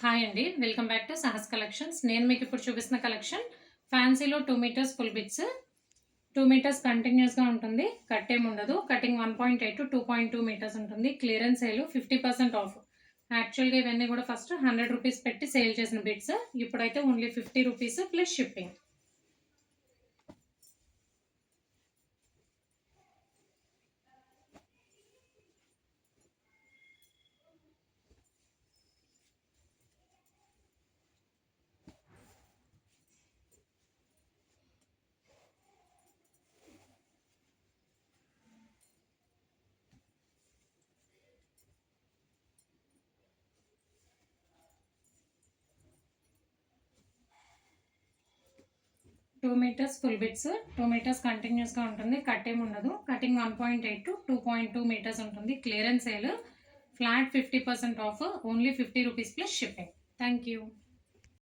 Hi అండి, welcome back to Sahas collections. నేను మీకు ఇప్పుడు చూపిస్తున్న కలెక్షన్ ఫ్యాన్సీలో 2 మీటర్స్ ఫుల్ బిట్స్. 2 మీటర్స్ కంటిన్యూస్గా ఉంటుంది, కట్ ఏమి ఉండదు. కటింగ్ 1.8 టు 2.2 మీటర్స్ ఉంటుంది. Clearance sale 50% off. యాక్చువల్గా ఇవన్నీ కూడా ఫస్ట్ 100 రూపీస్ పెట్టి సేల్ చేసిన బిట్స్, ఇప్పుడైతే only 50 rupees plus shipping. 2 metres full bits. 2 metres కంటిన్యూస్గా ఉంటుంది, కట్ ఏమి ఉండదు. కటింగ్ 1.8 టు 2.2 మీటర్స్ ఉంటుంది. Clearance sale, flat 50% of, only 50 rupees plus shipping. Thank you.